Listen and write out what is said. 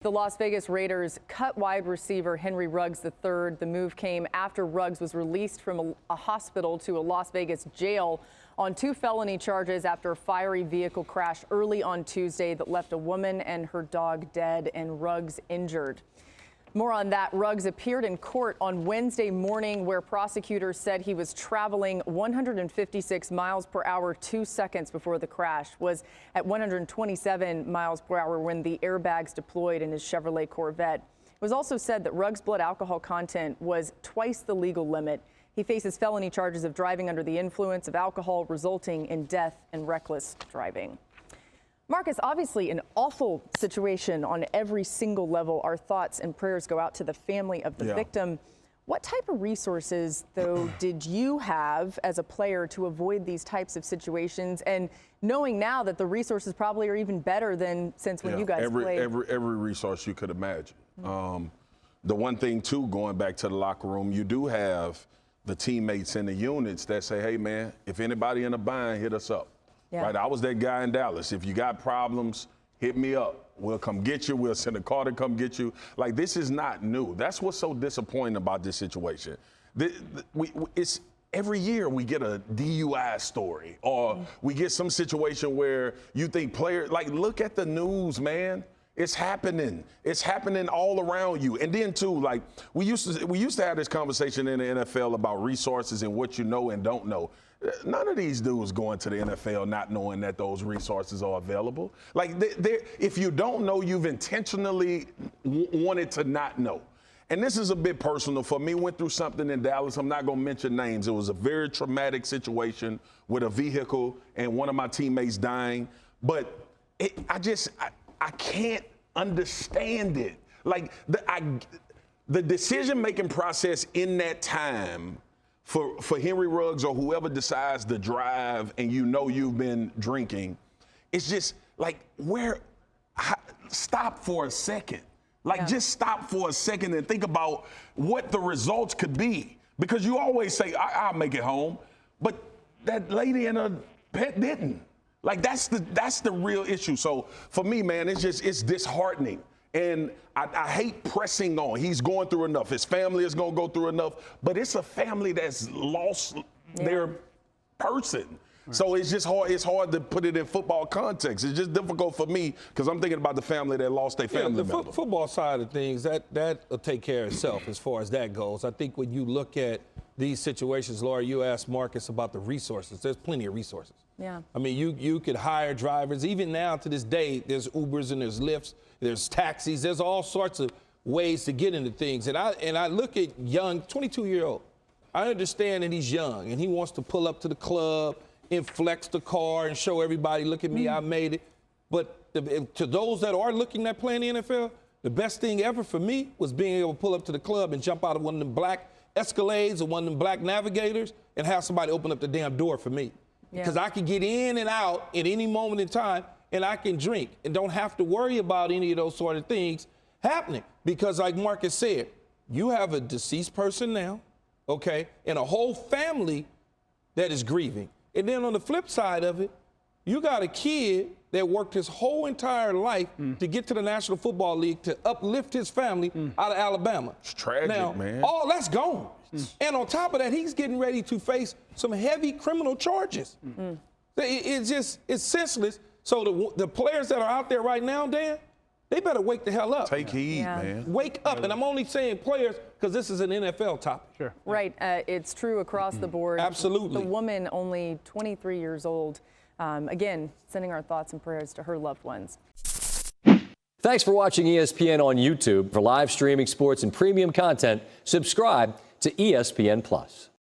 The Las Vegas Raiders cut wide receiver Henry Ruggs III. The move came after Ruggs was released from a hospital to a Las Vegas jail on 2 felony charges after a fiery vehicle crash early on Tuesday that left a woman and her dog dead and Ruggs injured. More on that. Ruggs appeared in court on Wednesday morning where prosecutors said he was traveling 156 miles per hour 2 seconds before the crash, was at 127 miles per hour when the airbags deployed in his Chevrolet Corvette. It was also said that Ruggs' blood alcohol content was twice the legal limit. He faces felony charges of driving under the influence of alcohol, resulting in death and reckless driving. Marcus, obviously an awful situation on every single level. Our thoughts and prayers go out to the family of the victim. What type of resources, though, did you have as a player to avoid these types of situations? And knowing now that the resources probably are even better than since when you guys played. Every resource you could imagine. The one thing, too, going back to the locker room, you do have the teammates in the units that say, hey, man, if anybody in a bind, hit us up. Right, I was that guy in Dallas. If you got problems, hit me up. We'll come get you. We'll send a car to come get you. Like, this is not new. That's what's so disappointing about this situation. It's every year we get a DUI story or we get some situation where you think players, like, look at the news, man. It's happening. It's happening all around you. And then, too, like, we used to have this conversation in the NFL about resources and what you know and don't know. None of these dudes going to the NFL not knowing that those resources are available. Like, if you don't know, you've intentionally wanted to not know. And this is a bit personal for me. Went through something in Dallas. I'm not going to mention names. It was a very traumatic situation with a vehicle and one of my teammates dying. But I can't understand it. Like, the decision-making process in that time for Henry Ruggs or whoever decides to drive and you know you've been drinking, it's just like, stop for a second. Like, just stop for a second and think about what the results could be. Because you always say, I'll make it home. But that lady and her pet didn't. Like, that's the real issue. So for me, man, it's disheartening. And I hate pressing on. He's going through enough. His family is going to go through enough. But it's a family that's lost their person. Right. So it's just hard. It's hard to put it in football context. It's just difficult for me because I'm thinking about the family that lost their family member. The football side of things, that'll take care of itself as far as that goes. I think when you look at these situations, Laura, you asked Marcus about the resources. There's plenty of resources. Yeah. I mean, you could hire drivers. Even now to this day, there's Ubers and there's Lyfts, there's taxis. There's all sorts of ways to get into things. And I look at young, 22-year-old. I understand that he's young and he wants to pull up to the club and flex the car and show everybody, look at me, I made it. But to those that are looking at playing the NFL, the best thing ever for me was being able to pull up to the club and jump out of one of them black Escalades or one of them black Navigators and have somebody open up the damn door for me. Because I can get in and out at any moment in time and I can drink and don't have to worry about any of those sort of things happening. Because like Marcus said, you have a deceased person now, okay, and a whole family that is grieving. And then on the flip side of it, you got a kid that worked his whole entire life to get to the National Football League to uplift his family out of Alabama. It's tragic, now, man. All that's gone. And on top of that, he's getting ready to face some heavy criminal charges. It's senseless. So the players that are out there right now, Dan, they better wake the hell up. Take heed, man. Wake up. And I'm only saying players because this is an NFL topic. Sure. Right. It's true across the board. Absolutely. The woman, only 23 years old. Again, sending our thoughts and prayers to her loved ones. Thanks for watching ESPN on YouTube. For live streaming sports and premium content, subscribe to ESPN+.